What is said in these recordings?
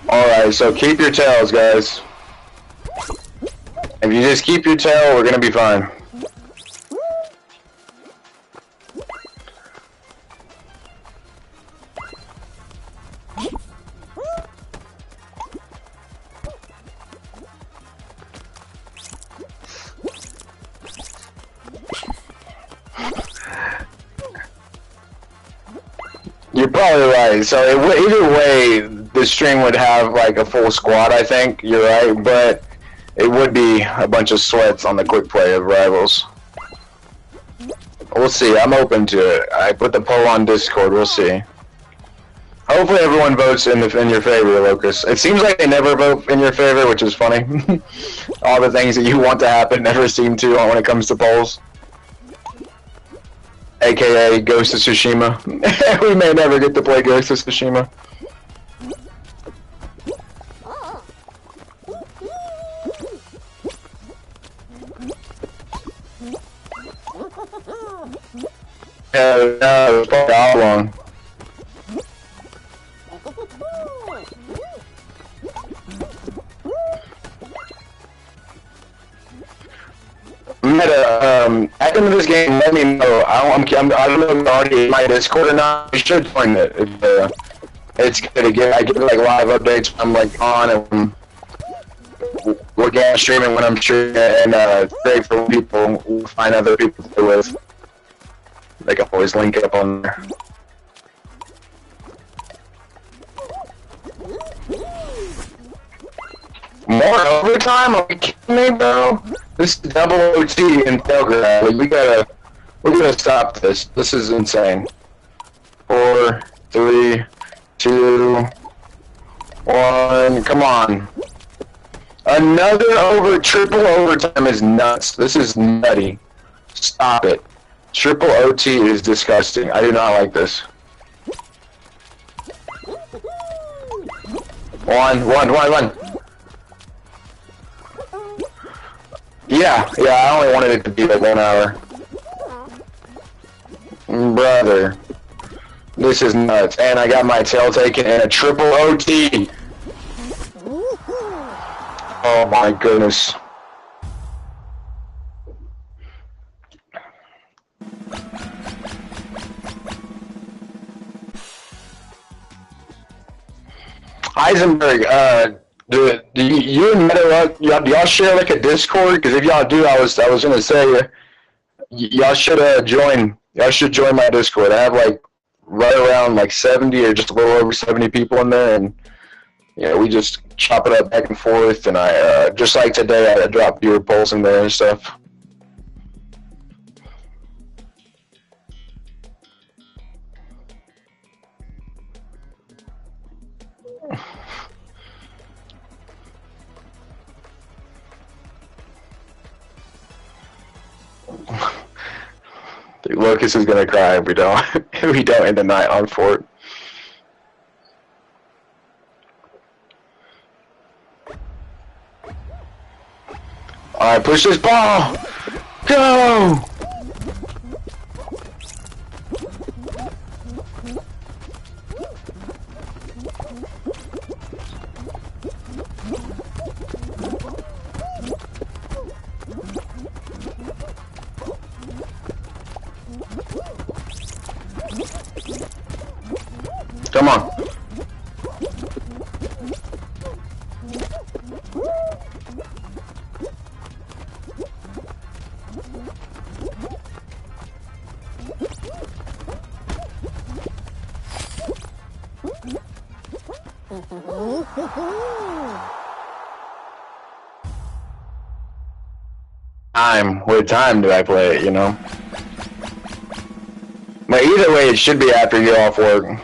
Alright, so keep your tails, guys. If you just keep your tail, we're gonna be fine. You're probably right. So either way, the stream would have like a full squad. I think you're right, but it would be a bunch of sweats on the quick play of Rivals. We'll see. I'm open to it. I put the poll on Discord. We'll see. Hopefully, everyone votes in your favor, Locust. It seems like they never vote in your favor, which is funny. All the things that you want to happen never seem to when it comes to polls. AKA Ghost of Tsushima. We may never get to play Ghost of Tsushima. No, it's probably Oblong. Meta, at the end of this game, let me know. I don't know if you're already in my Discord or not. You should join it. It's good to get. I get like live updates when I'm like on and looking at streaming when I'm streaming, and great for people find other people to play with. They can always link up on there. More overtime? Are you kidding me, bro? This is double OT in Belgrade. We're gonna stop this. This is insane. 4, 3, 2, 1. Come on. Another triple overtime is nuts. This is nutty. Stop it. Triple OT is disgusting. I do not like this. 1. Yeah, I only wanted it to be like 1 hour. Brother. This is nuts. And I got my tail taken in a triple OT. Oh my goodness. Heisenberg, do you and Meta, y'all share like a Discord? Because if y'all do, I was gonna say, y'all should join. Y'all should join my Discord. I have like right around like 70 or just a little over 70 people in there, and we just chop it up back and forth. And I just like today, I dropped viewer polls in there and stuff. Dude, Lucas is gonna cry if we don't end the night on Fort. Alright, push this ball! Go! Come on. What time do I play it, But either way, it should be after you get off work.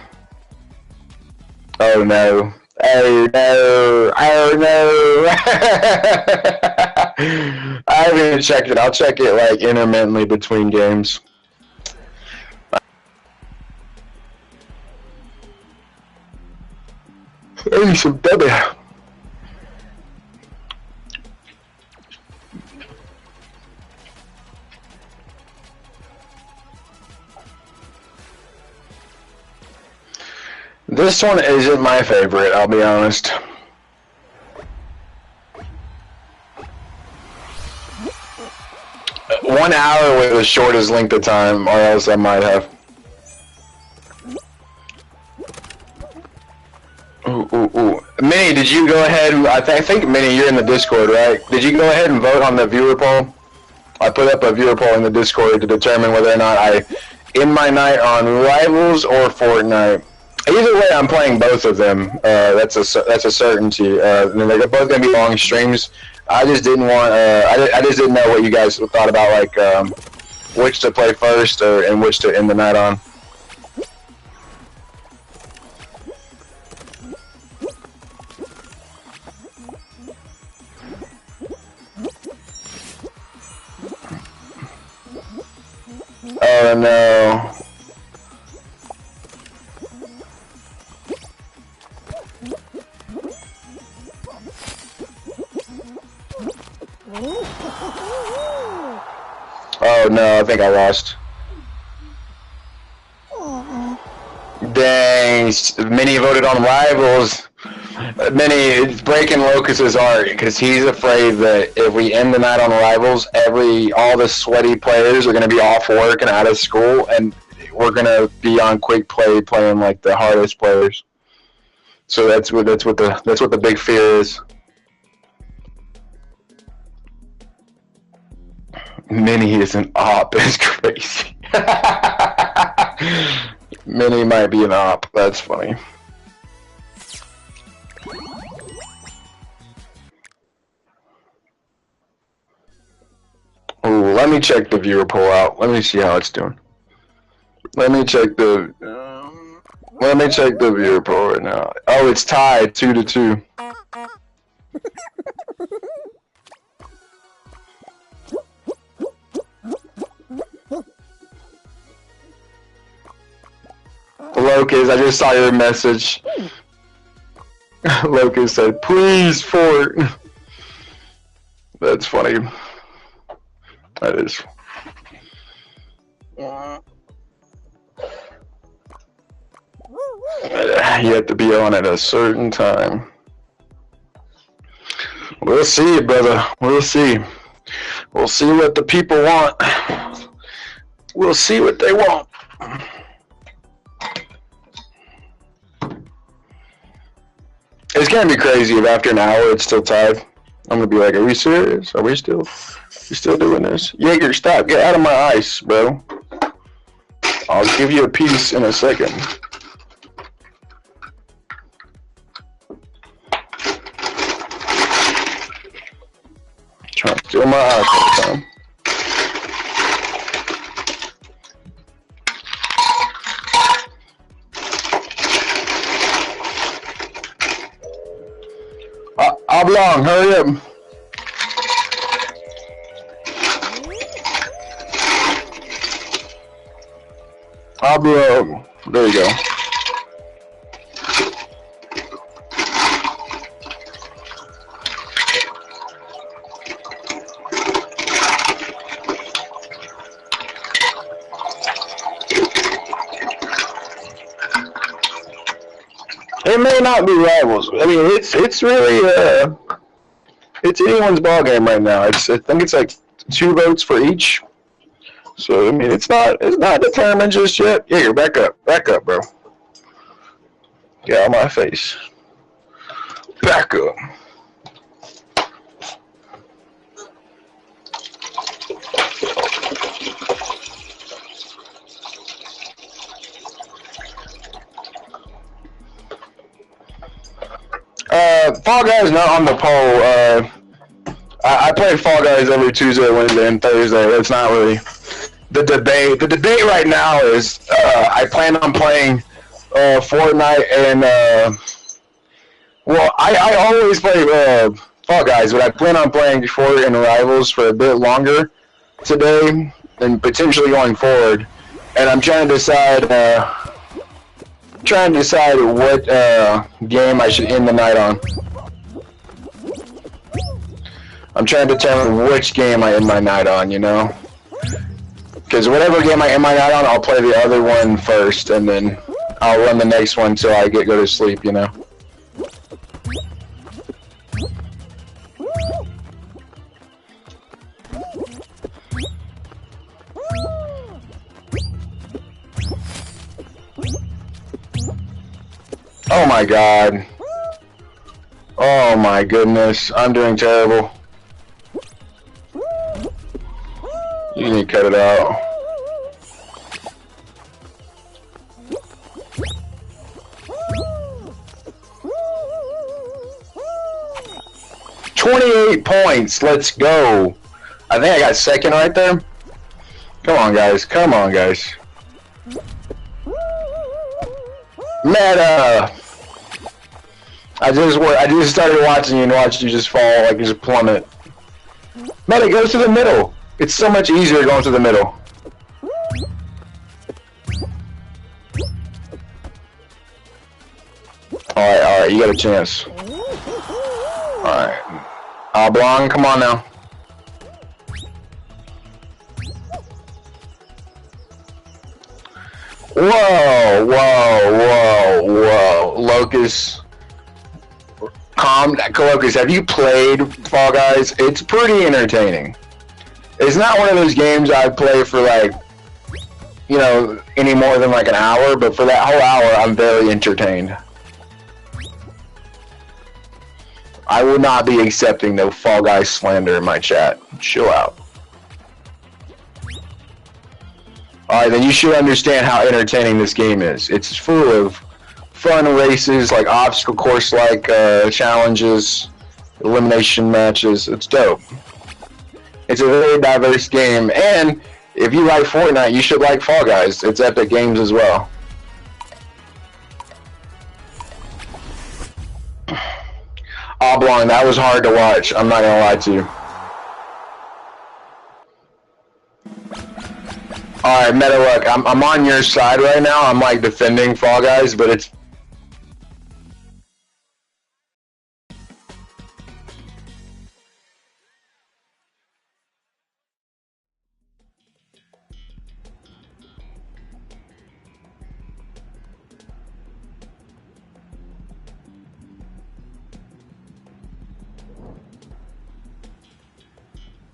Oh no. Oh no. Oh no. I haven't even checked it. I'll check it like intermittently between games. I need some baby. This one isn't my favorite, I'll be honest. 1 hour was the shortest length of time, or else I might have. Ooh. Minnie, did you go ahead and, I think, Minnie, you're in the Discord, right? Did you go ahead and vote on the viewer poll? I put up a viewer poll in the Discord to determine whether or not I end my night on Rivals or Fortnite. Either way, I'm playing both of them. That's a certainty. They're both gonna be long streams. I just didn't want. I just didn't know what you guys thought about, like which to play first and which to end the night on. Oh no. Oh no, I think I lost. Dang, Minnie voted on Rivals. Minnie, it's breaking Locust's heart because he's afraid that if we end the night on Rivals, all the sweaty players are going to be off work and out of school, and we're going to be on quick play playing like the hardest players. So that's what the big fear is. Minnie is an op. It's crazy. Minnie might be an op. That's funny. Ooh, let me check the viewer poll out. Let me see how it's doing. Let me check the viewer poll right now. Oh, it's tied 2-2. Locust, I just saw your message. Locust said, "Please, Fort." That's funny. That is. You have to be on at a certain time. We'll see, brother. We'll see. We'll see what the people want. We'll see what they want. It's gonna be crazy if after an hour it's still tied. I'm gonna be like, "Are we serious? Are we still doing this?" Jaeger, stop! Get out of my ice, bro. I'll give you a piece in a second. Trying to steal my ice all the time. Oblong, hurry up. Oblong, there you go. It may not be Rivals. I mean, it's really it's anyone's ball game right now. I think it's like 2 votes for each. So I mean, it's not determined just yet. Yeah, you're back up, bro. Get out of my face. Back up. Fall Guys not on the poll. I play Fall Guys every Tuesday, Wednesday, and Thursday. That's not really the debate. The debate right now is I plan on playing Fortnite and well, I always play Fall Guys, but I plan on playing Fort and Rivals for a bit longer today and potentially going forward. And I'm trying to decide what game I should end the night on. I'm trying to determine which game I end my night on, you know? Because whatever game I end my night on, I'll play the other one first, and then I'll run the next one till I go to sleep, you know? Oh my god. Oh my goodness. I'm doing terrible. You need to cut it out. $28 points. Let's go. I think I got second right there. Come on, guys. Come on, guys. Meta. I just started watching you and watched you just fall, like you just plummet. Meta, go to the middle. It's so much easier going to the middle. Alright, you got a chance. Alright. Oblong, come on now. Whoa, whoa, whoa, whoa. Locust. Locust, have you played Fall Guys? It's pretty entertaining. It's not one of those games I play for like, you know, any more than like an hour, but for that whole hour, I'm very entertained. I will not be accepting no Fall Guys slander in my chat. Chill out. Alright, then you should understand how entertaining this game is. It's full of fun races, like obstacle course-like challenges, elimination matches. It's dope. It's a very diverse game, and if you like Fortnite, you should like Fall Guys. It's Epic Games as well. Oblong, that was hard to watch. I'm not gonna lie to you. Alright, Meta, look, I'm on your side right now. I'm like defending Fall Guys, but it's...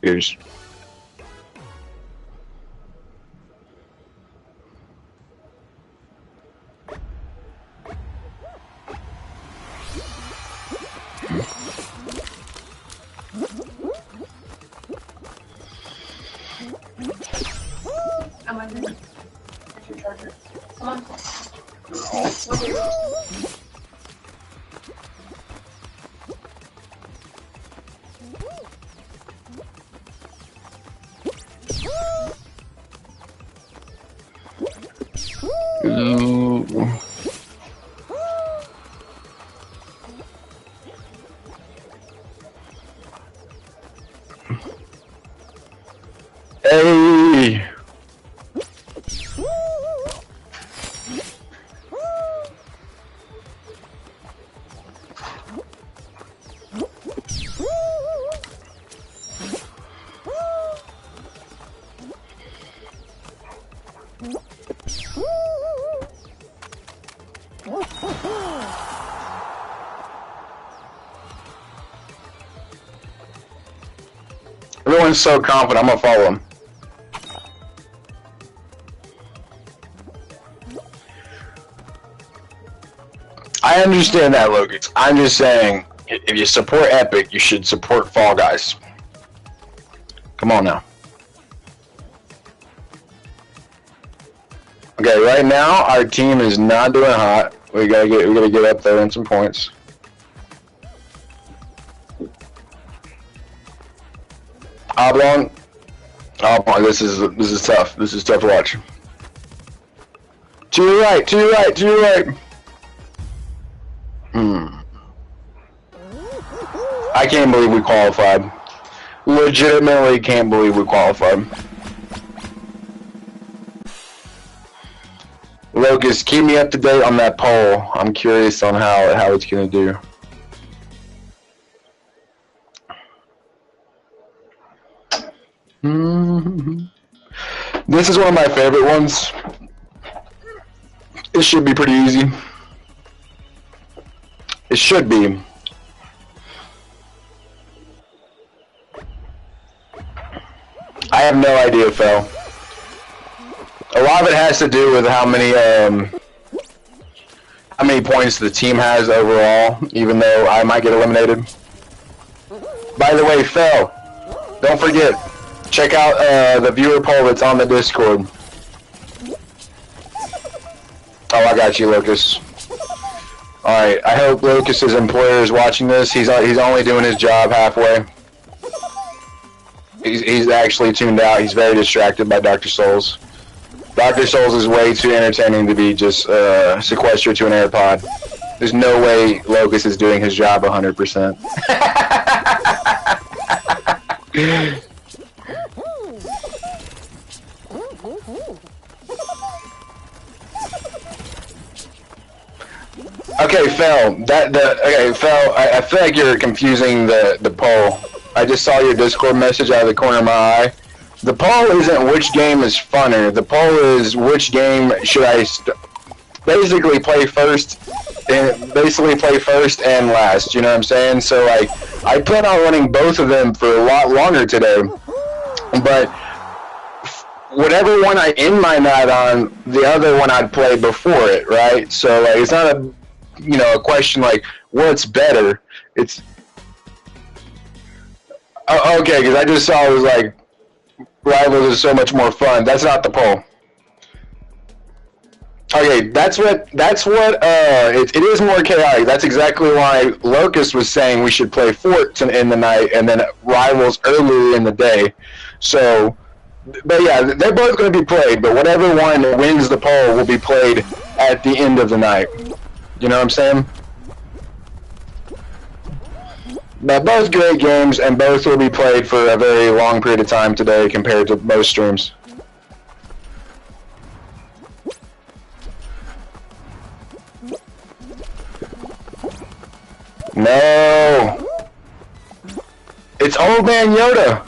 Here's... Hey! Everyone's so confident, I'm gonna follow him. I understand that, Locust. I'm just saying, if you support Epic, you should support Fall Guys. Come on now. Okay, right now our team is not doing hot. We gotta get up there in some points. Oblong. Oh, this is tough. This is tough to watch. To your right, to your right, to your right. I can't believe we qualified. Legitimately can't believe we qualified. Locust, keep me up to date on that poll. I'm curious on how it's gonna do. This is one of my favorite ones. It should be pretty easy. It should be. I have no idea, Phil. A lot of it has to do with how how many points the team has overall, even though I might get eliminated. By the way, Phil, don't forget, check out the viewer poll that's on the Discord. Oh, I got you, Lucas. Alright, I hope Lucas's employer is watching this. He's only doing his job halfway. He's actually tuned out. He's very distracted by Dr. Souls. Dr. Souls is way too entertaining to be just sequestered to an AirPod. There's no way Locus is doing his job 100%. Okay, Phil. Okay, Phil. I feel like you're confusing the poll. I just saw your Discord message out of the corner of my eye. The poll isn't which game is funner. The poll is which game should I basically play first and last. You know what I'm saying? So like, I plan on running both of them for a lot longer today, but whatever one I end my night on, the other one I'd play before it, right? So like, it's not a a question like what's better. It's okay, because I just saw it was like Rivals is so much more fun. That's not the poll. Okay, it is more chaotic. That's exactly why Locust was saying we should play Fort to end the night and then Rivals earlier in the day. So, but yeah, they're both going to be played, but whatever one wins the poll will be played at the end of the night. You know what I'm saying? But both great games, and both will be played for a very long period of time today compared to most streams. No! It's Old Man Yoda!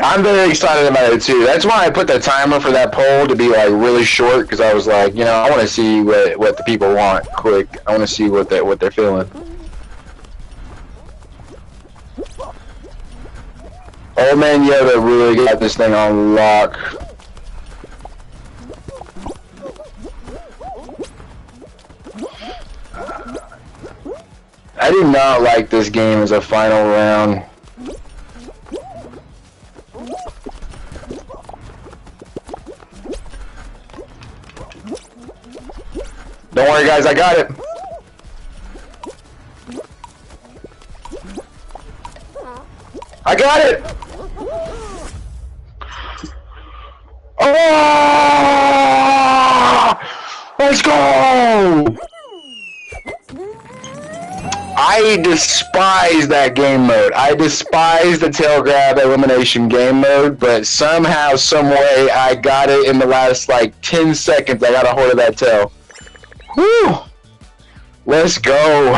I'm very excited about it too. That's why I put the timer for that poll to be like really short, because I was like, I want to see what the people want quick. I want to see what they're feeling. Old Man Yoda really got this thing on lock. I did not like this game as a final round. Don't worry, guys, I got it. I got it! Oh! Let's go! I despise that game mode. I despise the tail grab elimination game mode, but somehow, some way, I got it in the last, like, 10 seconds. I got a hold of that tail. Woo! Let's go.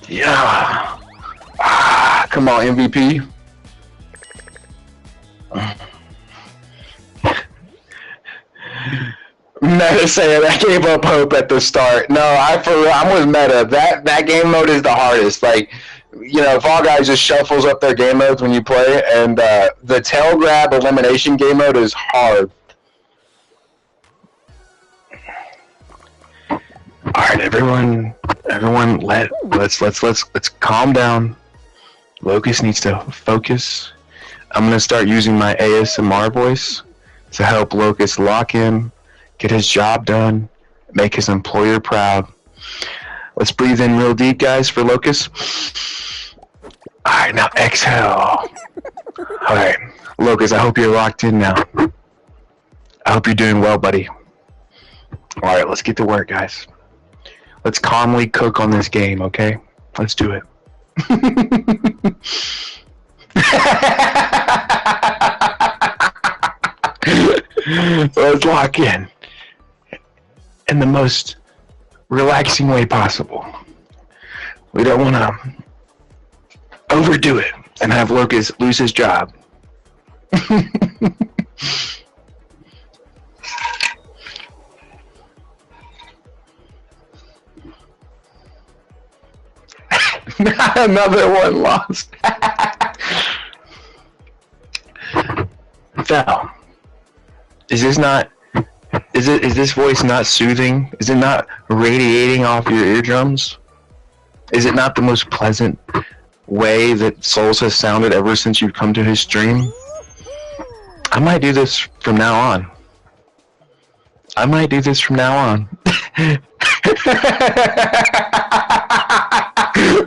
Yeah. Ah, come on, MVP. Meta saying I gave up hope at the start. No, I'm with Meta. That game mode is the hardest. Like, Fall Guys just shuffles up their game modes when you play, and the tail grab elimination game mode is hard. All right, everyone, let's calm down. Locust needs to focus. I'm gonna start using my ASMR voice to help Locust lock in, get his job done, make his employer proud. Let's breathe in real deep, guys, for Locust. All right, now exhale. All right, Locust, I hope you're locked in now. I hope you're doing well, buddy. All right, let's get to work, guys. Let's calmly cook on this game, okay? Let's do it. Let's lock in the most relaxing way possible. We don't want to overdo it and have Locust lose his job. Another one lost. Val, is this voice not soothing? Is it not radiating off your eardrums? Is it not the most pleasant way that Souls has sounded ever since you've come to his stream? I might do this from now on.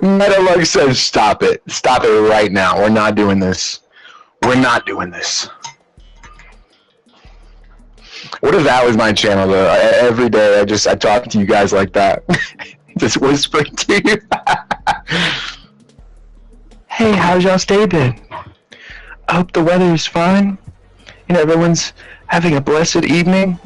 Metalug says, stop it. Stop it right now. We're not doing this. What if that was my channel, though? Every day I talk to you guys like that. Just whispering to you. Hey, how's y'all stay been? I hope the weather is fine and everyone's having a blessed evening.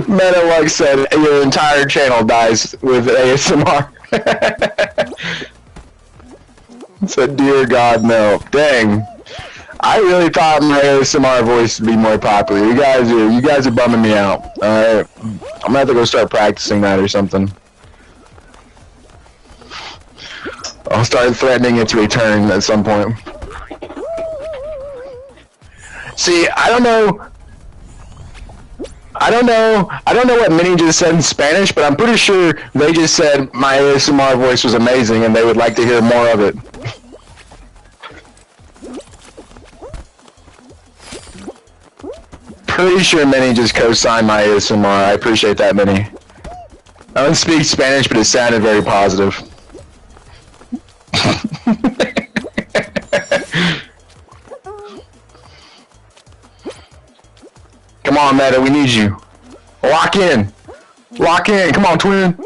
Metalug said your entire channel dies with ASMR. Said, dear God, no. Dang. I really thought my ASMR voice would be more popular. You guys are bumming me out. Alright. I'm gonna have to go start practicing that or something. I'll start threatening it to return at some point. See, I don't know what Minnie just said in Spanish, but I'm pretty sure they just said my ASMR voice was amazing and they would like to hear more of it. Pretty sure Minnie just co-signed my ASMR. I appreciate that, Minnie. I don't speak Spanish, but it sounded very positive. Come on, Meta, we need you. Lock in. Lock in. Come on, twin.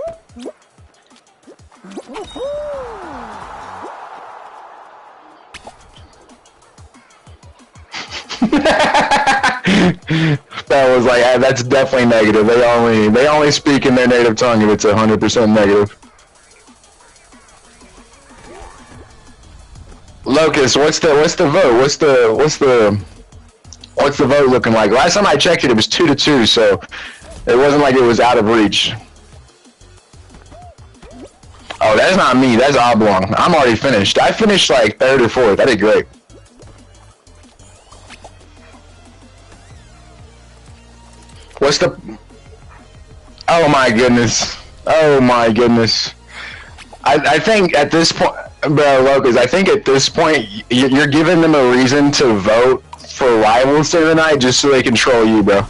That was like, that's definitely negative. They only speak in their native tongue if it's 100% negative. Locust, what's the vote? What's the vote looking like? Last time I checked it, it was 2-2, so it wasn't like it was out of reach. Oh, that's not me. That's Oblong. I'm already finished. I finished like 3rd or 4th. I did great. What's the... Oh my goodness. Oh my goodness. I think at this point... Bro, Locust, I think at this point, you're giving them a reason to vote for rivals the other night just so they control you, bro.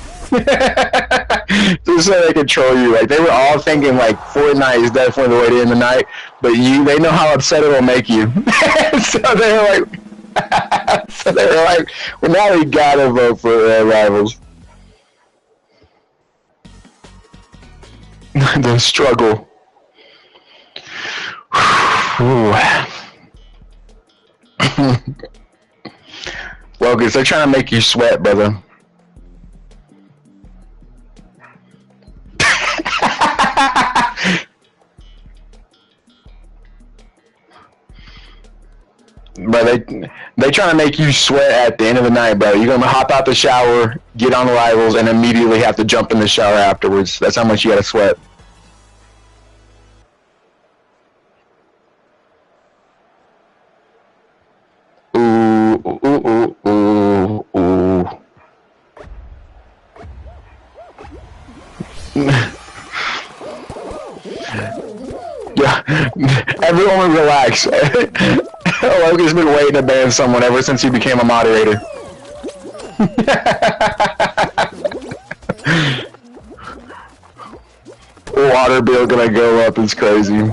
Just so they control you. Like, they were all thinking, like, Fortnite is definitely the way to end the night, but they know how upset it'll make you. So they were like, well, now we gotta vote for rivals. The struggle. Locust, they're trying to make you sweat, brother. Bro, they trying to make you sweat at the end of the night, bro. You're gonna hop out the shower, get on the rivals, and immediately have to jump in the shower afterwards. That's how much you gotta sweat. Yeah, everyone relax. Logan's been waiting to ban someone ever since he became a moderator. Water bill gonna go up, it's crazy.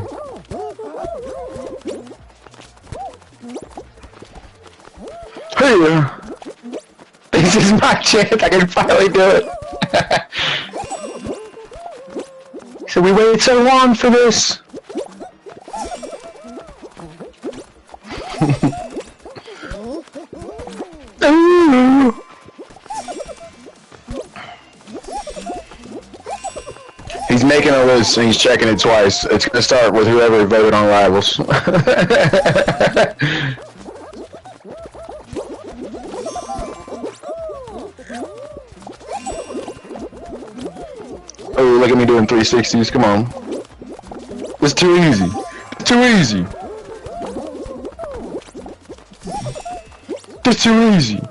Hey, this is my chance, I can finally do it. So we waited so long for this. Ooh. He's making a list and he's checking it twice. It's gonna start with whoever voted on rivals. 360s. Come on. It's too easy. It's too easy. It's too easy.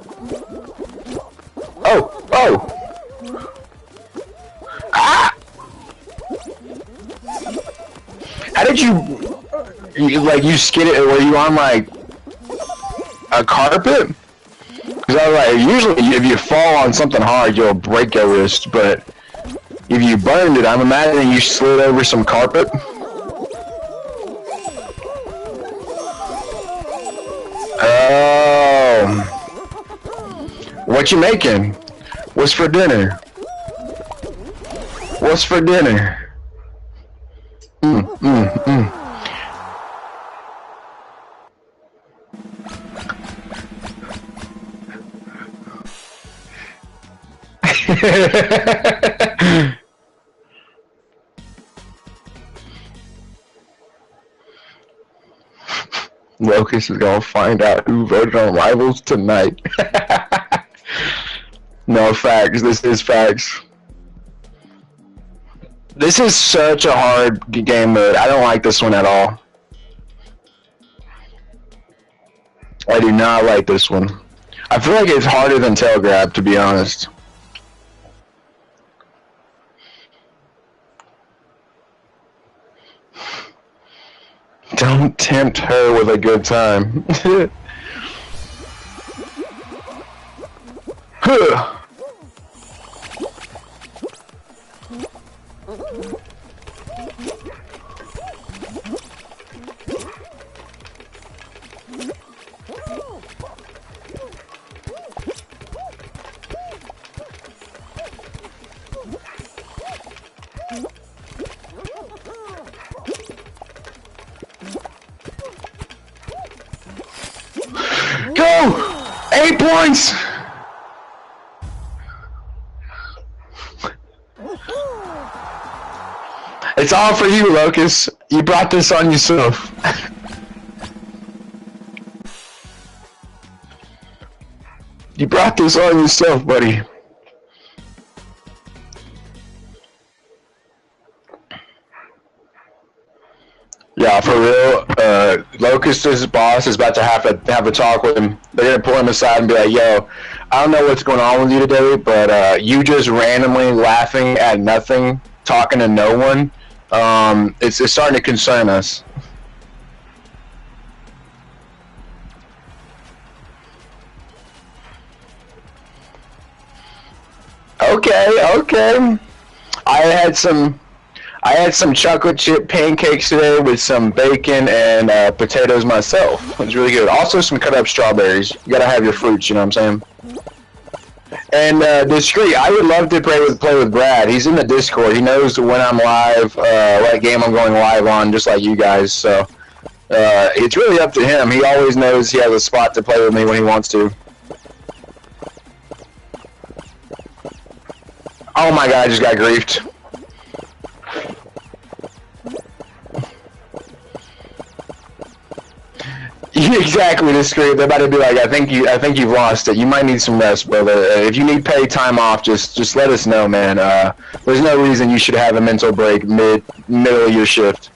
Oh, oh. Ah! How did you skid it? Were you on like a carpet? Because I was like, usually if you fall on something hard, you'll break your wrist, but if you burned it, I'm imagining you slid over some carpet. Oh. What you making? What's for dinner? What's for dinner? Locust is gonna find out who voted on Rivals tonight. No, facts. This is facts. This is such a hard game mode. I don't like this one at all. I do not like this one. I feel like it's harder than Tail Grab, to be honest. Don't tempt her with a good time. Go! 8 points! It's all for you, Locust. You brought this on yourself. You brought this on yourself, buddy. Yeah, for real. Locust's boss is about to have a talk with him. They're gonna pull him aside and be like, "Yo, I don't know what's going on with you today, but you just randomly laughing at nothing, talking to no one. It's starting to concern us." Okay, okay. I had some chocolate chip pancakes today with some bacon and potatoes myself. It was really good. Also some cut up strawberries. You gotta have your fruits, you know what I'm saying? And Discreet, I would love to play with Brad. He's in the Discord. He knows when I'm live, what game I'm going live on, just like you guys. So it's really up to him. He always knows he has a spot to play with me when he wants to. Oh my god, I just got griefed. Exactly, Discreet. They're about to be like, I think you've lost it. You might need some rest, brother. If you need paid time off, just let us know, man. There's no reason you should have a mental break middle of your shift.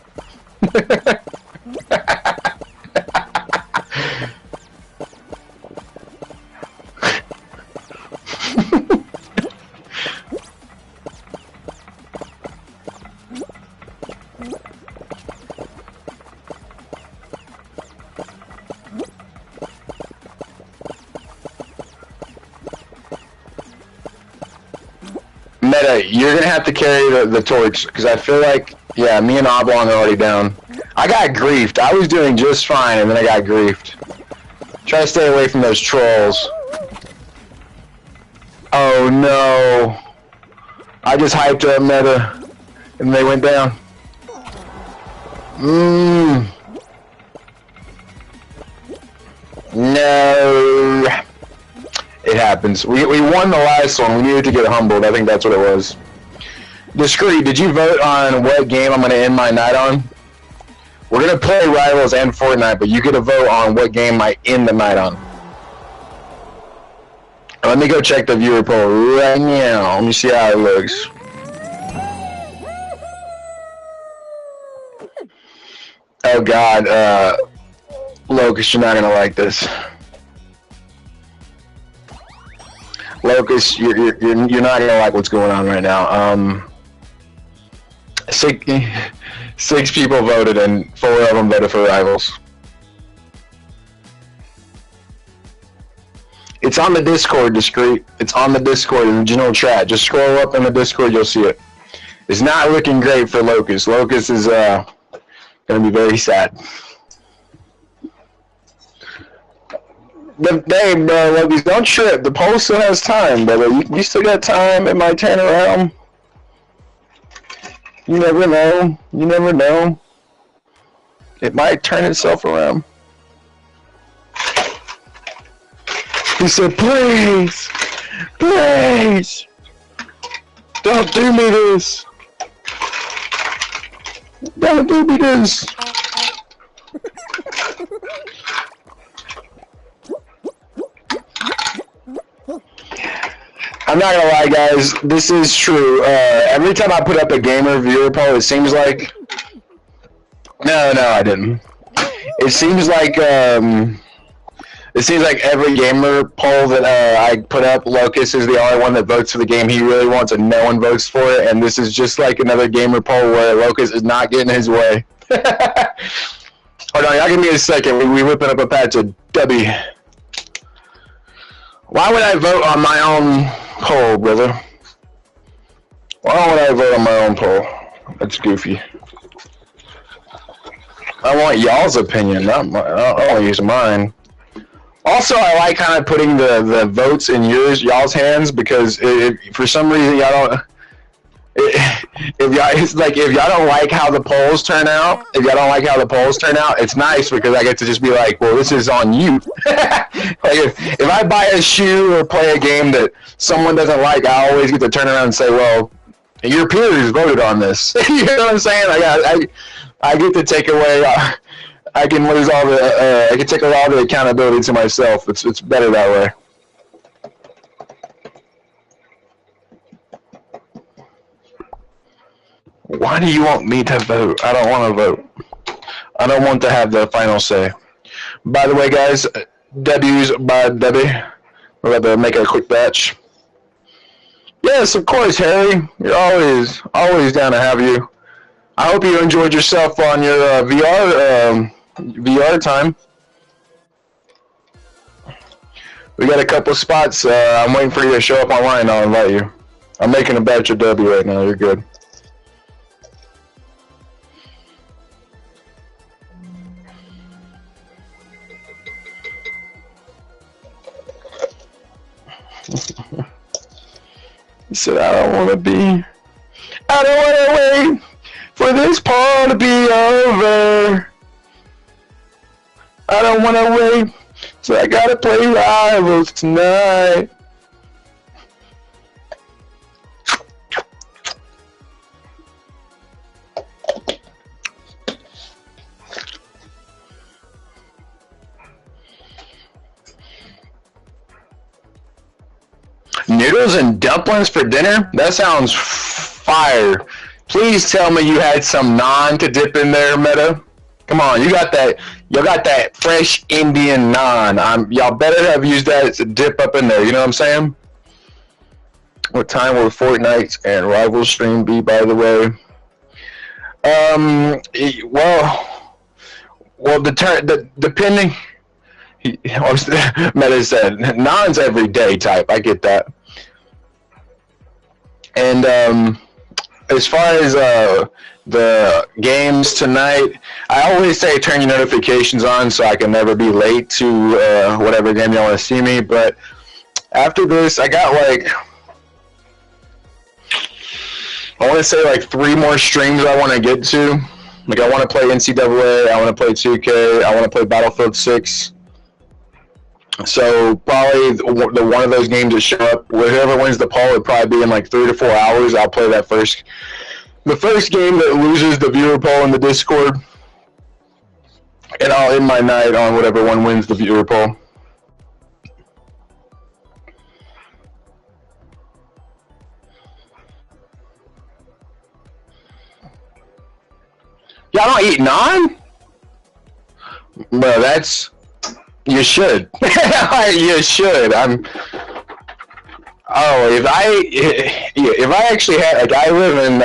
Meta, you're gonna have to carry the torch, because I feel like, yeah, me and Oblong are already down. I got griefed. I was doing just fine, and then I got griefed. Try to stay away from those trolls. Oh no. I just hyped up Meta, and they went down. No. It happens. We won the last one. We needed to get humbled. I think that's what it was. Discreet, did you vote on what game I'm going to end my night on? We're going to play Rivals and Fortnite, but you get a vote on what game I end the night on. Let me go check the viewer poll right now. Let me see how it looks. Oh God, Locust, you're not gonna like this. Locust, you're not gonna like what's going on right now. Six people voted, and 4 of them voted for Rivals. It's on the Discord, Discreet. It's on the Discord in the general chat. Just scroll up in the Discord, you'll see it. It's not looking great for Locust. Locust is gonna be very sad. Hey, bro, Locust, don't trip. The poll still has time, brother. You still got time. It might turn around. You never know. You never know. It might turn itself around. He said, please, please, don't do me this. Don't do me this. I'm not gonna lie, guys. This is true. Every time I put up a gamer viewer poll, it seems like... No, I didn't. It seems like every gamer poll that I put up, Locust is the only one that votes for the game he really wants, and no one votes for it. And this is just like another gamer poll where Locust is not getting his way. Hold on, y'all give me a second. We whipping up a patch of W. Why would I vote on my own poll, brother? Why would I vote on my own poll? That's goofy. I want y'all's opinion, not my, I don't want to use mine. Also, I like kind of putting the votes in y'all's hands, because for some reason y'all don't. If y'all don't like how the polls turn out, it's nice because I get to just be like, well, this is on you. Like if I buy a shoe or play a game that someone doesn't like, I always get to turn around and say, well, your peers voted on this. You know what I'm saying? Like I get to take away. I can lose all the. I can take all the accountability to myself. It's better that way. Why do you want me to vote? I don't want to vote. I don't want to have the final say. By the way, guys, W's by Debbie. We're about to make a quick batch. Yes, of course, Harry. You're always down to have you. I hope you enjoyed yourself on your VR time. We got a couple spots. I'm waiting for you to show up online. I'll invite you. I'm making a batch of W right now. You're good. He said, I don't want to wait for this part to be over. I don't want to wait, so I gotta play Rivals tonight. Noodles and dumplings for dinner? That sounds fire. Please tell me you had some naan to dip in there, Meta. Come on, you got that fresh Indian naan. Y'all better have used that to dip up in there. You know what I'm saying? What time will Fortnite and Rivals stream be, by the way? Well, depending. Meta said naan's every day type. I get that. And as far as the games tonight, I always say turn your notifications on so I can never be late to whatever game you want to see me. But after this, I got I want to say 3 more streams I want to get to. Like I want to play NCAA, I want to play 2K, I want to play Battlefield 6. So probably the one of those games that show up, whoever wins the poll would probably be in 3 to 4 hours. I'll play the first game that loses the viewer poll in the Discord, and I'll end my night on whatever one wins the viewer poll. Y'all don't eat naan? Bro, that's you should. You should. If I actually had, like, I live in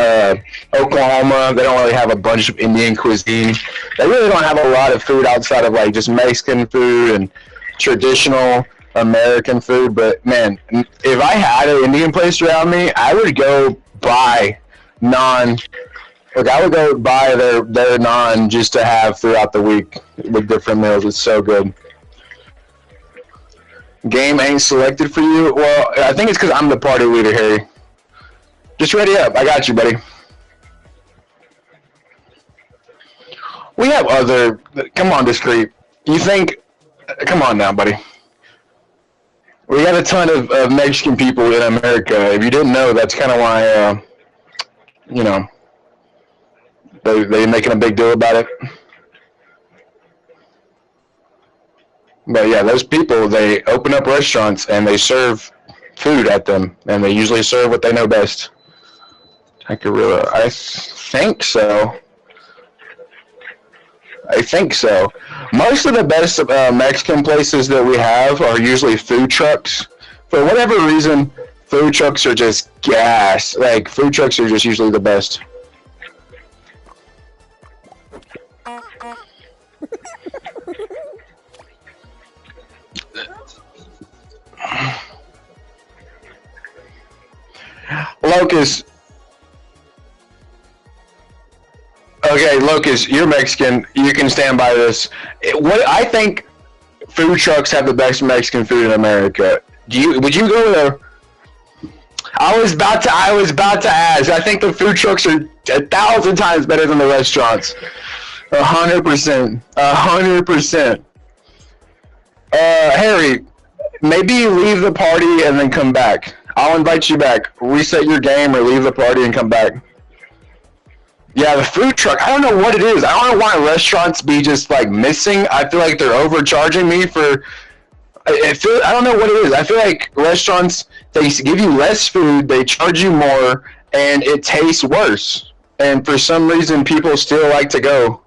Oklahoma. They don't really have a bunch of Indian cuisine. They really don't have a lot of food outside of like just Mexican food and traditional American food. But man, if I had an Indian place around me, I would go buy naan. Like, I would go buy their naan just to have throughout the week with different meals. It's so good. Game ain't selected for you? Well, I think it's because I'm the party leader, Harry. Just ready up. I got you, buddy. We have other... Come on, Discreet. You think... Come on now, buddy. We got a ton of Mexican people in America. If you didn't know, that's kind of why, you know, they're making a big deal about it. But yeah, those people, they open up restaurants and they serve food at them, and they usually serve what they know best. Taqueria, I think so. I think so. Most of the best Mexican places that we have are usually food trucks. For whatever reason, food trucks are just gas. Like, food trucks are just usually the best. Locust. Okay, Locust, you're Mexican. You can stand by this. What I think food trucks have the best Mexican food in America. Would you go there? I was about to ask. I think the food trucks are 1,000 times better than the restaurants. 100%. 100%. Harry, maybe you leave the party and then come back. I'll invite you back. Reset your game or leave the party and come back. Yeah, the food truck. I don't know what it is. I don't know why restaurants be just like missing. I feel like they're overcharging me for. I don't know what it is. I feel like restaurants, they give you less food, they charge you more, and it tastes worse. And for some reason, people still like to go.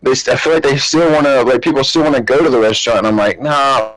I feel like they still want to, like, people still want to go to the restaurant, and I'm like, nah.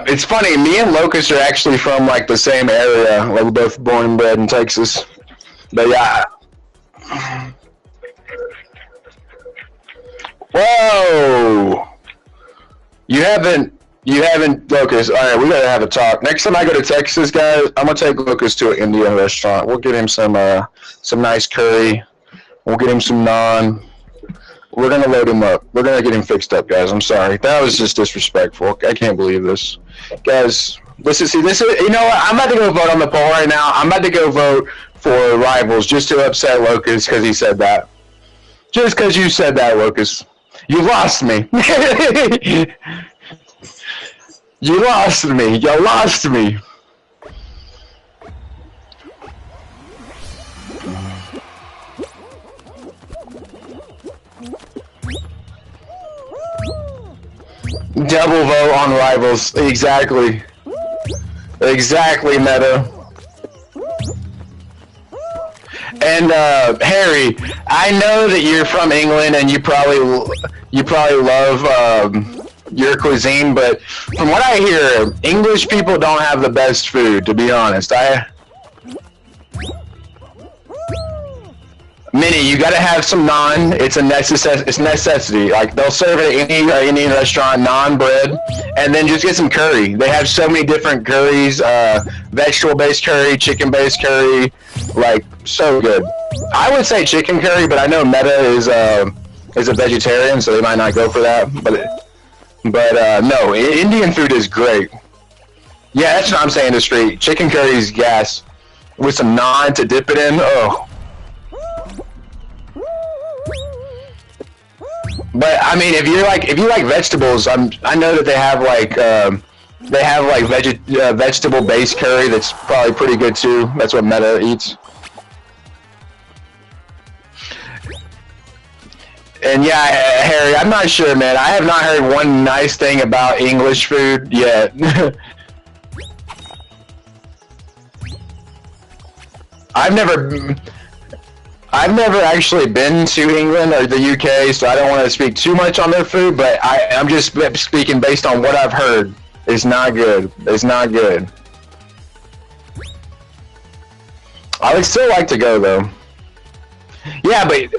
It's funny, me and Locust are actually from, like, the same area. Like, we're both born and bred in Texas. But yeah. Whoa! You haven't, Locust. Alright, we gotta have a talk. Next time I go to Texas, guys, I'm gonna take Locust to an Indian restaurant. We'll get him some nice curry. We'll get him some naan. We're gonna load him up. We're gonna get him fixed up, guys. I'm sorry. That was just disrespectful. I can't believe this. Guys, this is, you know what? I'm about to go vote on the poll right now. I'm about to go vote for Rivals just to upset Locust because he said that. Just because you said that, Locust. You lost me. You lost me. You lost me. Double vote on Rivals. Exactly. Exactly, Meta. And Harry, I know that you're from England and you probably love your cuisine, but from what I hear, English people don't have the best food, to be honest. Minnie, you gotta have some naan. It's a it's necessity. Like they'll serve it at any Indian restaurant, naan bread, and then just get some curry. They have so many different curries: vegetable-based curry, chicken-based curry, like so good. I would say chicken curry, but I know Meta is a vegetarian, so they might not go for that. But no, Indian food is great. Yeah, that's what I'm saying. The street chicken curry is gas with some naan to dip it in. Oh. But I mean, if you like vegetables, I know that they have like vegetable based curry that's probably pretty good too. That's what Meta eats. And yeah, Harry, I'm not sure, man. I have not heard one nice thing about English food yet. I've never. I've never actually been to England or the UK, so I don't want to speak too much on their food, but I'm just speaking based on what I've heard. It's not good. It's not good. I would still like to go, though. Yeah, but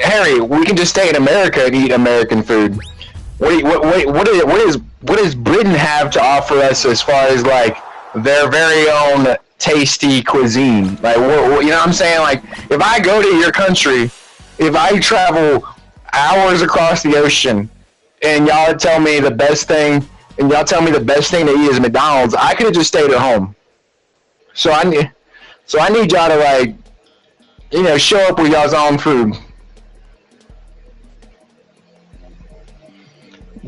Harry, we can just stay in America and eat American food. What does Britain have to offer us as far as, like, their very own tasty cuisine? Like, you know what I'm saying? Like, if I go to your country, if I travel hours across the ocean, and y'all tell me the best thing, and y'all tell me the best thing to eat is McDonald's, I could have just stayed at home. So I need y'all to, like, you know, show up with y'all's own food.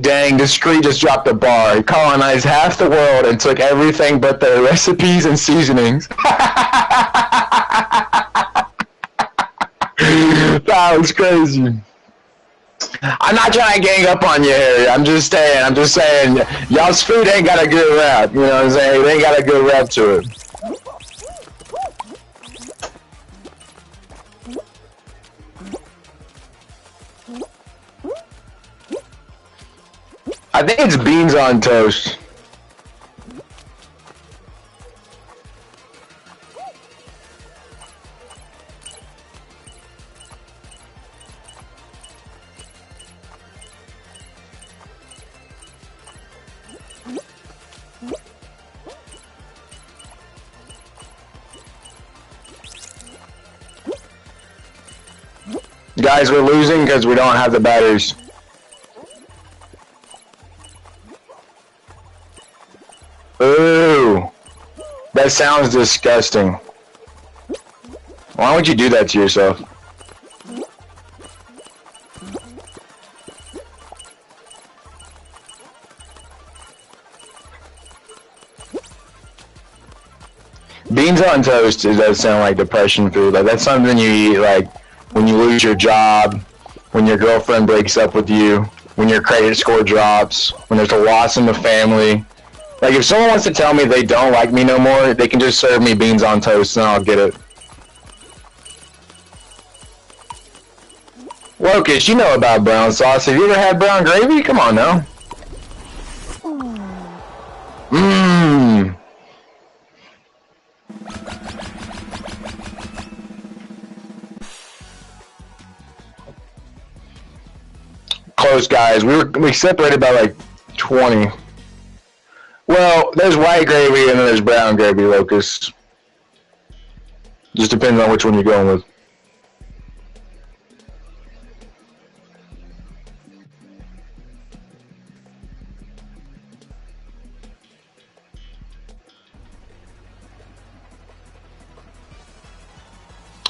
Dang, Discreet just dropped a bar. He colonized half the world and took everything but their recipes and seasonings. That was crazy. I'm not trying to gang up on you, Harry. I'm just saying, y'all's food ain't got a good rap. You know what I'm saying? It ain't got a good rap to it. I think it's beans on toast. Guys, we're losing because we don't have the batteries. Ooh, that sounds disgusting. Why would you do that to yourself? Beans on toast, it does sound like depression food. Like, that's something you eat, like, when you lose your job, when your girlfriend breaks up with you, when your credit score drops, when there's a loss in the family. Like, if someone wants to tell me they don't like me no more, they can just serve me beans on toast and I'll get it. Locust, you know about brown sauce. Have you ever had brown gravy? Come on now. Mmm. Close, guys. We separated by like 20. Well, there's white gravy and then there's brown gravy, Locust. Just depends on which one you're going with.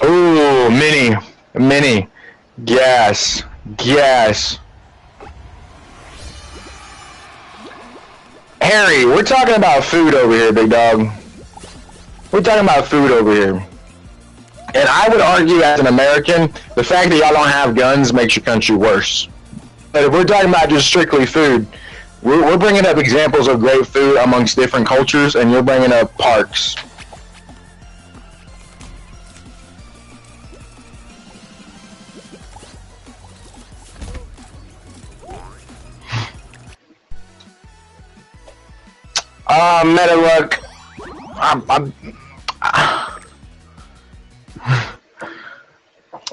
Ooh, mini, gas. Harry, we're talking about food over here, big dog. We're talking about food over here. And I would argue, as an American, the fact that y'all don't have guns makes your country worse. But if we're talking about just strictly food, we're bringing up examples of great food amongst different cultures, and you're bringing up parks. Meta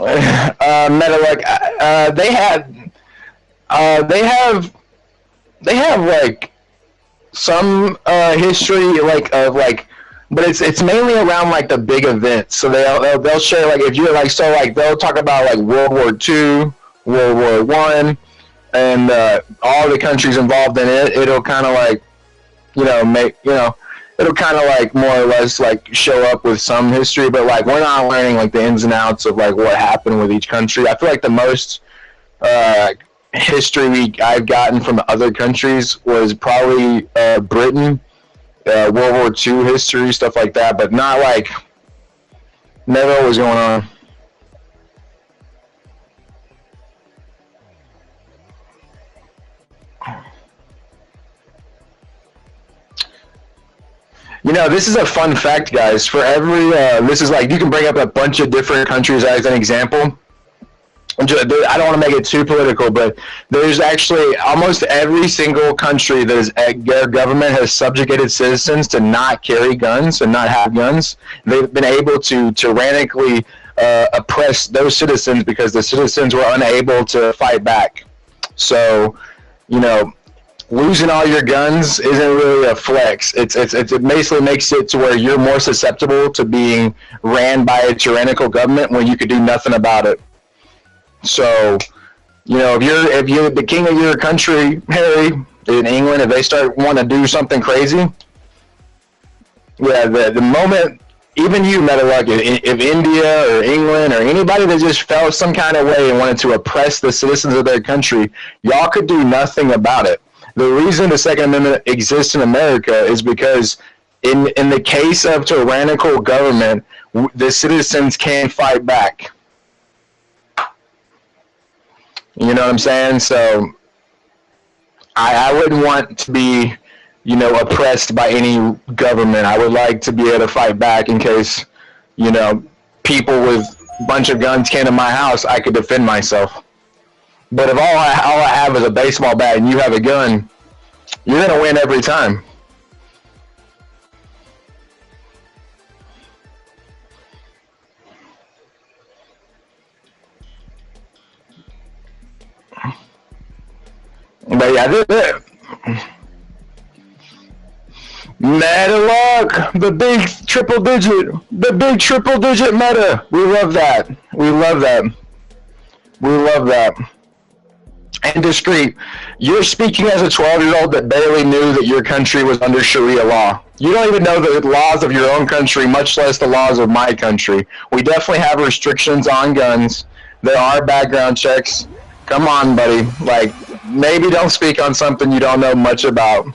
Metallic, they have like some history like of like, but it's mainly around like the big events. So they'll share like if you're like so like they'll talk about like World War II, World War I, and all the countries involved in it. It'll kind of like make it'll kind of like more or less like show up with some history, but like we're not learning like the ins and outs of like what happened with each country. I feel like the most history I've gotten from other countries was probably Britain, World War II history, stuff like that, but not like never what was going on. This is a fun fact, guys. For every, this is like, you can bring up a bunch of different countries as an example. I don't want to make it too political, but there's actually almost every single country that is, their government has subjugated citizens to not carry guns and not have guns. They've been able to tyrannically oppress those citizens because the citizens were unable to fight back. So, losing all your guns isn't really a flex. It basically makes it to where you're more susceptible to being ran by a tyrannical government when you could do nothing about it. So, if you're the king of your country, Harry, in England, if they start wanting to do something crazy, yeah, the moment, even you, Metalug, if India or England or anybody that just felt some kind of way and wanted to oppress the citizens of their country, y'all could do nothing about it. The reason the Second Amendment exists in America is because in the case of tyrannical government, the citizens can fight back. You know what I'm saying? So I wouldn't want to be, oppressed by any government. I would like to be able to fight back in case, people with a bunch of guns came to my house, I could defend myself. But if all I have is a baseball bat and you have a gun, you're going to win every time. But yeah, Metalog, the big triple digit meta. We love that. We love that. We love that. And discreet. You're speaking as a 12-year-old that barely knew that your country was under Sharia law. You don't even know the laws of your own country, much less the laws of my country. We definitely have restrictions on guns. There are background checks. Come on, buddy. Like, maybe don't speak on something you don't know much about.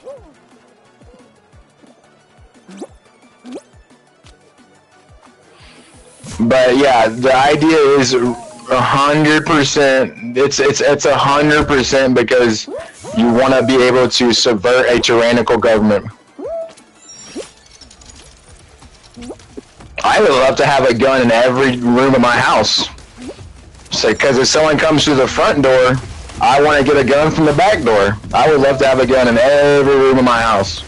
But yeah, the idea is 100%. It's 100% because you want to be able to subvert a tyrannical government. I would love to have a gun in every room of my house. So, because if someone comes through the front door, I want to get a gun from the back door. I would love to have a gun in every room of my house.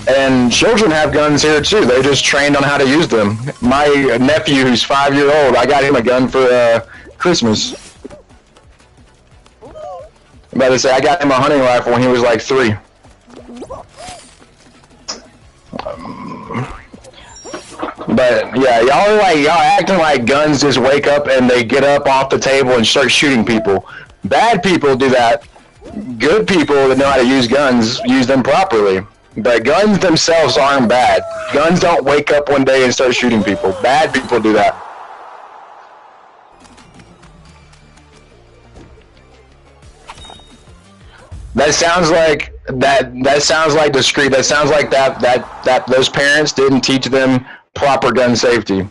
And children have guns here too. They're just trained on how to use them. My nephew, who's 5-year-old, I got him a gun for Christmas. I'm about to say, I got him a hunting rifle when he was like 3. But yeah, y'all acting like guns just wake up and they get up off the table and start shooting people. Bad people do that. Good people that know how to use guns use them properly. But guns themselves aren't bad. Guns don't wake up one day and start shooting people. Bad people do that. That sounds like that sounds like discreet. That sounds like that those parents didn't teach them proper gun safety.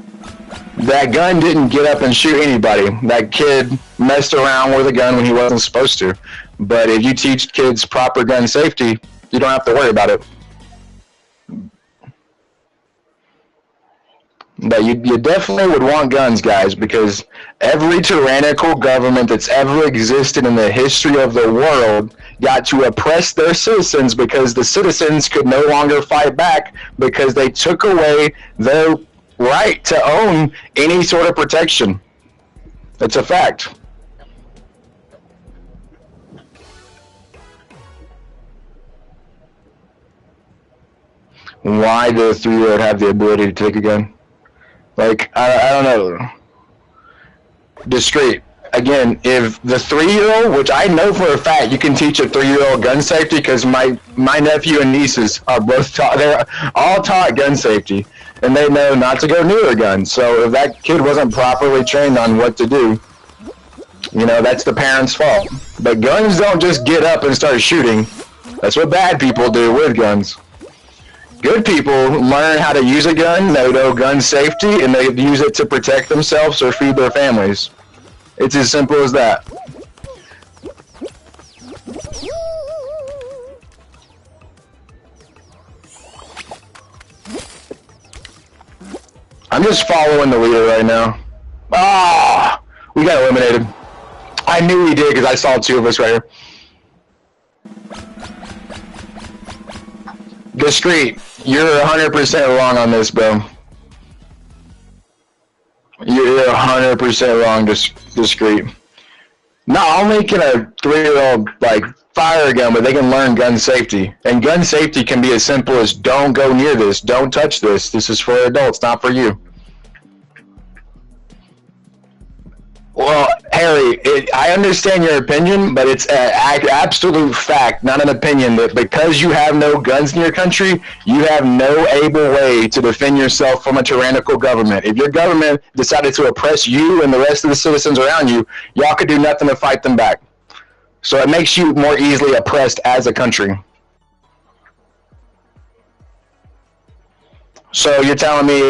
That gun didn't get up and shoot anybody. That kid messed around with a gun when he wasn't supposed to. But if you teach kids proper gun safety, you don't have to worry about it. But you definitely would want guns, guys, because every tyrannical government that's ever existed in the history of the world got to oppress their citizens because the citizens could no longer fight back because they took away their right to own any sort of protection. That's a fact. Why does a 3-year-old have the ability to take a gun? Like, I don't know. Discreet. Again, if the 3-year-old, which I know for a fact you can teach a 3-year-old gun safety, because my nephew and nieces are both taught, they're all taught gun safety, and they know not to go near a gun. So if that kid wasn't properly trained on what to do, you know, that's the parent's fault. But guns don't just get up and start shooting. That's what bad people do with guns. Good people learn how to use a gun, they know gun safety, and they use it to protect themselves or feed their families. It's as simple as that. I'm just following the leader right now. Ah, we got eliminated. I knew we did because I saw 2 of us right here. Discreet, you're 100% wrong on this, bro. You're 100% wrong, Discreet. Not only can a 3-year-old like fire a gun, but they can learn gun safety. And gun safety can be as simple as don't go near this, don't touch this. This is for adults, not for you. Well, Harry, I understand your opinion, but it's an absolute fact, not an opinion, that because you have no guns in your country, you have no able way to defend yourself from a tyrannical government. If your government decided to oppress you and the rest of the citizens around you, y'all could do nothing to fight them back. So it makes you more easily oppressed as a country. So you're telling me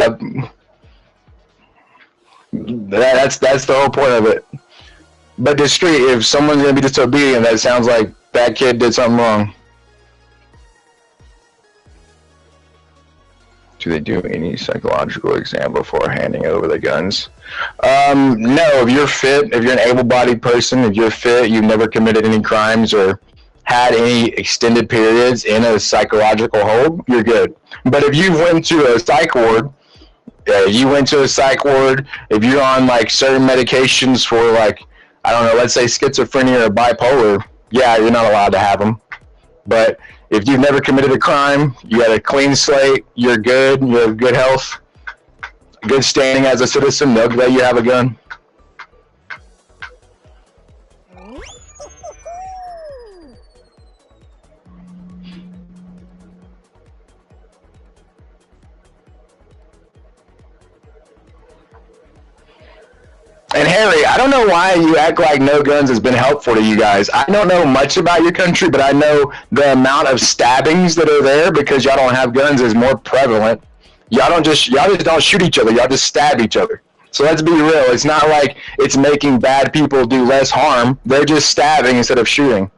that's the whole point of it. But Discreet, if someone's gonna be disobedient, that sounds like that kid did something wrong. Do they do any psychological exam before handing over the guns? No, if you're fit, if you're an able-bodied person, if you're fit, you've never committed any crimes or had any extended periods in a psychological hold, you're good. But if you went to a psych ward, if you're on like certain medications for like, I don't know, let's say schizophrenia or bipolar, yeah, you're not allowed to have them. But if you've never committed a crime, you got a clean slate, you're good, you have good health, good standing as a citizen, they'll let you have a gun. And Harry, I don't know why you act like no guns has been helpful to you guys. I don't know much about your country, but I know the amount of stabbings that are there because y'all don't have guns is more prevalent. Y'all just don't shoot each other. Y'all just stab each other. So let's be real. It's not like it's making bad people do less harm. They're just stabbing instead of shooting.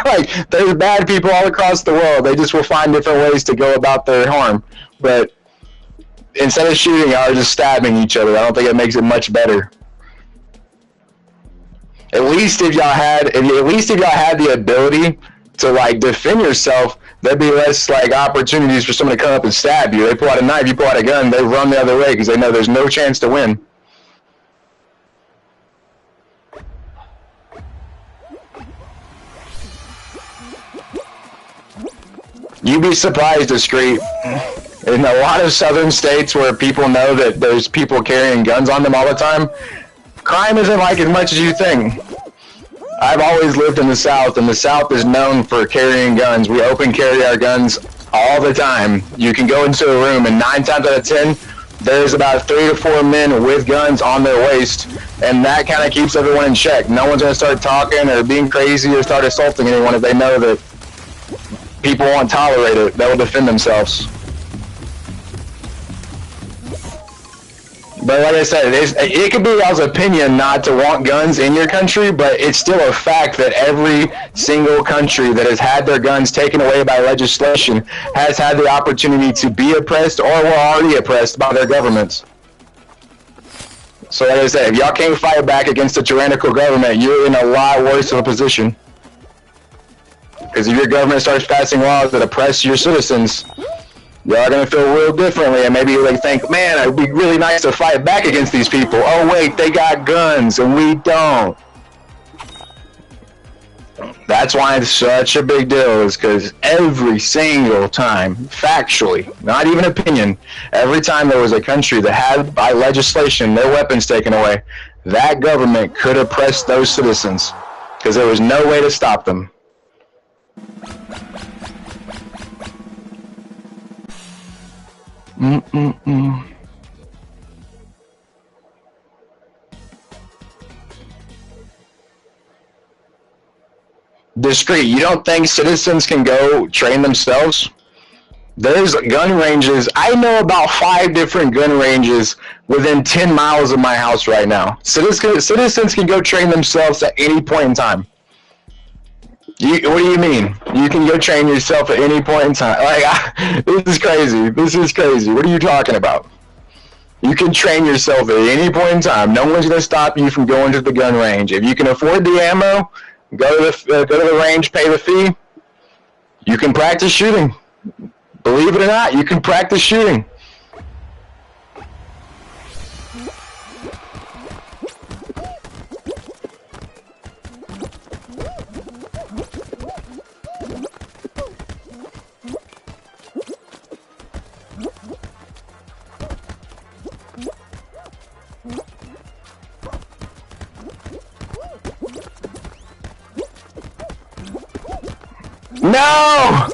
Like, there's bad people all across the world. They just will find different ways to go about their harm. But instead of shooting, y'all are just stabbing each other. I don't think it makes it much better. At least if y'all had the ability to like defend yourself, there'd be less like opportunities for someone to come up and stab you. They pull out a knife, you pull out a gun, they run the other way because they know there's no chance to win. You'd be surprised, Discreet. In a lot of southern states where people know that there's people carrying guns on them all the time, crime isn't like as much as you think. I've always lived in the South, and the South is known for carrying guns. We open carry our guns all the time. You can go into a room, and 9 times out of 10, there's about 3 to 4 men with guns on their waist, and that kind of keeps everyone in check. No one's going to start talking or being crazy or start assaulting anyone if they know that people won't tolerate it. They will defend themselves. But like I said, it could be y'all's opinion not to want guns in your country, but it's still a fact that every single country that has had their guns taken away by legislation has had the opportunity to be oppressed or were already oppressed by their governments. So like I said, if y'all can't fight back against a tyrannical government, you're in a lot worse of a position. Because if your government starts passing laws that oppress your citizens, Y'all gonna feel real differently, and maybe like think, man, it'd be really nice to fight back against these people. Oh wait, they got guns and we don't. That's why it's such a big deal, is because every single time, factually, not even opinion, every time there was a country that had, by legislation, their weapons taken away, that government could oppress those citizens, because there was no way to stop them. Discreet, you don't think citizens can go train themselves? There's gun ranges. I know about 5 different gun ranges within 10 miles of my house right now. Citizens can go train themselves at any point in time. What do you mean? You can go train yourself at any point in time? Like, this is crazy. This is crazy. What are you talking about? You can train yourself at any point in time. No one's going to stop you from going to the gun range. If you can afford the ammo, go to the range, pay the fee. You can practice shooting. Believe it or not, you can practice shooting. No!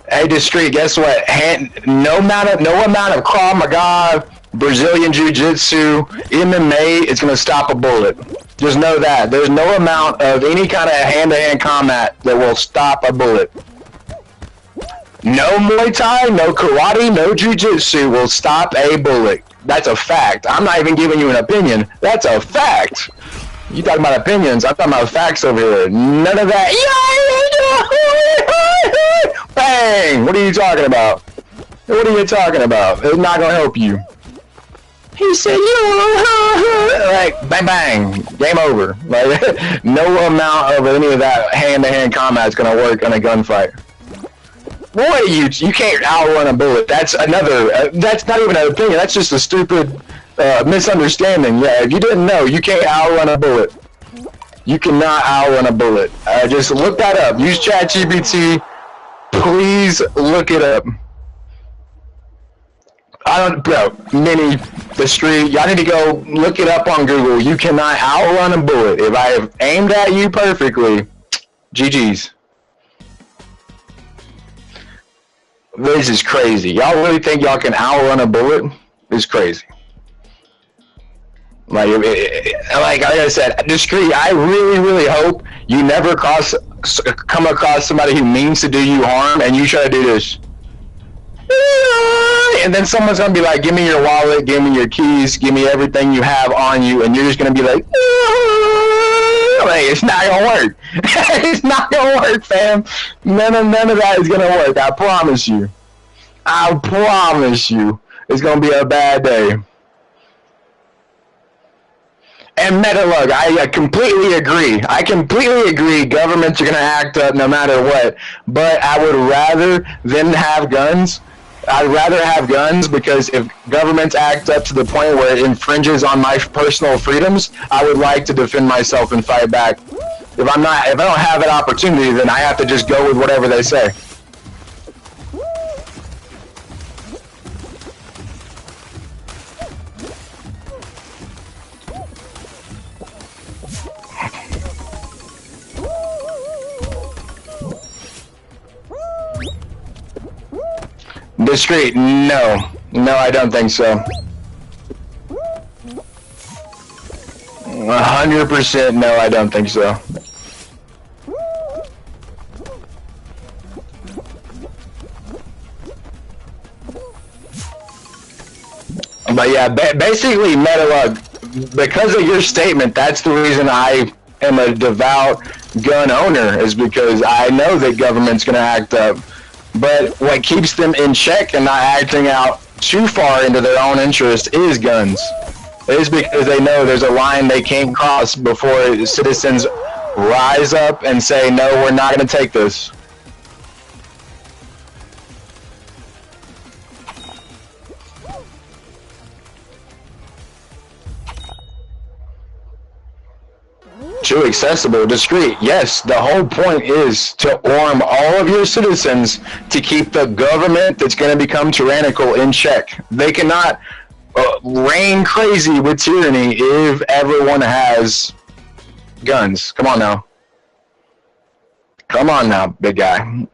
Hey, Discreet, guess what? No amount of Krav Maga, Brazilian Jiu-Jitsu, MMA is going to stop a bullet. Just know that. There's no amount of any kind of hand-to-hand combat that will stop a bullet. No Muay Thai, no Karate, no Jiu-Jitsu will stop a bullet. That's a fact. I'm not even giving you an opinion. That's a fact. You talking about opinions, I'm talking about facts over here. None of that. Bang! What are you talking about? What are you talking about? It's not gonna help you. He said, like, bang bang, game over. Like, no amount of any of that hand-to-hand combat is gonna work in a gunfight. Boy, you can't outrun a bullet. That's another. That's not even an opinion. That's just a stupid misunderstanding. Yeah, if you didn't know, you can't outrun a bullet. You cannot outrun a bullet. Just look that up. Use ChatGPT. Please look it up. Mini, the street. Y'all need to go look it up on Google. You cannot outrun a bullet. If I have aimed at you perfectly, GG's. This is crazy. Y'all really think y'all can outrun a bullet? It's crazy. Like I said, Discreet, I really hope you never come across somebody who means to do you harm and you try to do this. And then someone's going to be like, give me your wallet, give me your keys, give me everything you have on you, and you're just going to be like, it's not going to work. It's not going to work, fam. None of that is going to work. I promise you. I promise you. It's going to be a bad day. And Metalug, I completely agree. I completely agree. Governments are going to act up no matter what. But I would rather than have guns. I'd rather have guns because if governments act up to the point where it infringes on my personal freedoms, I would like to defend myself and fight back. If I don't have that opportunity, then I have to just go with whatever they say. Discreet, no. No, I don't think so. 100% no, I don't think so. But yeah, basically, Metalug, because of your statement, that's the reason I am a devout gun owner, is because I know that government's going to act up. But what keeps them in check and not acting out too far into their own interest is guns. is because they know there's a line they can't cross before citizens rise up and say, no, we're not going to take this. Too accessible, discreet. Yes, the whole point is to arm all of your citizens to keep the government that's going to become tyrannical in check. They cannot reign crazy with tyranny if everyone has guns. Come on now. Come on now, big guy.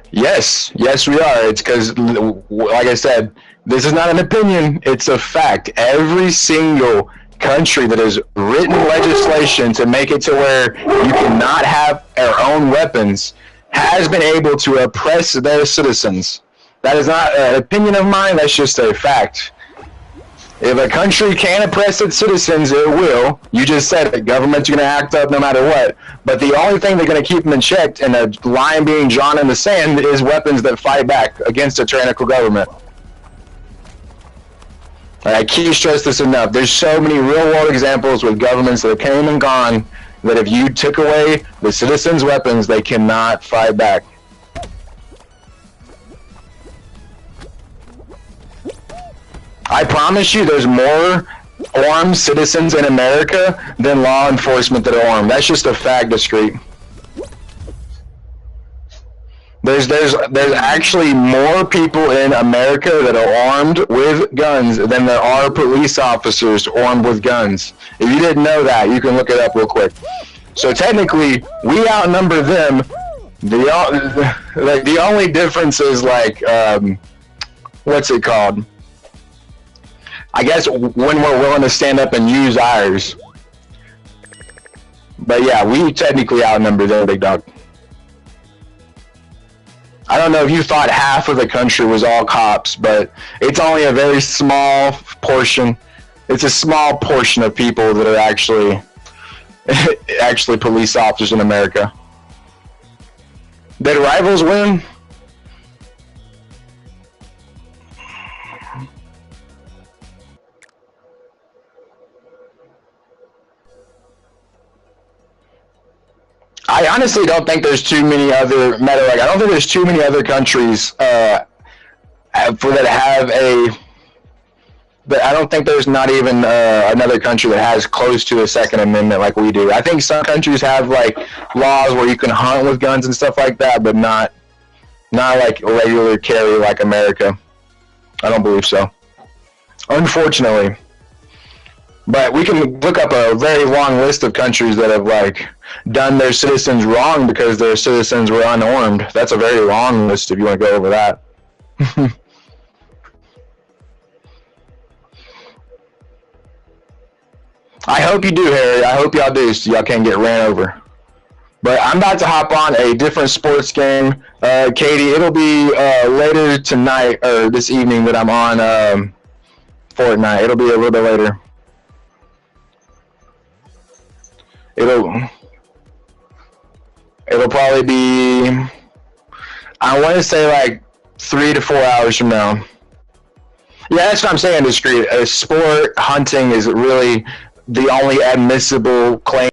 Yes, yes we are. It's because, like I said, this is not an opinion, it's a fact. Every single country that has written legislation to make it to where you cannot have their own weapons has been able to oppress their citizens. That is not an opinion of mine, that's just a fact. If a country can oppress its citizens, it will. You just said it, governments are going to act up no matter what. But the only thing that's going to keep them in check and a line being drawn in the sand is weapons that fight back against a tyrannical government. I can't stress this enough. There's so many real-world examples with governments that came and gone that if you took away the citizens' weapons, they cannot fight back. I promise you there's more armed citizens in America than law enforcement that are armed. That's just a fact, discreet. There's actually more people in America that are armed with guns than there are police officers armed with guns. If you didn't know that, you can look it up real quick. So technically, we outnumber them. The only difference is like, what's it called? I guess when we're willing to stand up and use ours. But yeah, we technically outnumber them, big dog. I don't know if you thought half of the country was all cops, but it's only a very small portion. It's a small portion of people that are actually police officers in America. Did Rivals win? I honestly don't think there's too many other I don't think there's too many other countries that have a. But I don't think there's not even another country that has close to a Second Amendment like we do. I think some countries have like laws where you can hunt with guns and stuff like that, but not like regular carry like America. I don't believe so, unfortunately. But we can look up a very long list of countries that have like done their citizens wrong because their citizens were unarmed. That's a very long list if you want to go over that. I hope you do, Harry. I hope y'all do, so y'all can't get ran over. But I'm about to hop on a different sports game. Katie, it'll be later tonight or this evening that I'm on Fortnite. It'll be a little bit later. It'll probably be, I want to say like 3 to 4 hours from now. Yeah, that's what I'm saying, discreet. Sport hunting is really the only admissible claim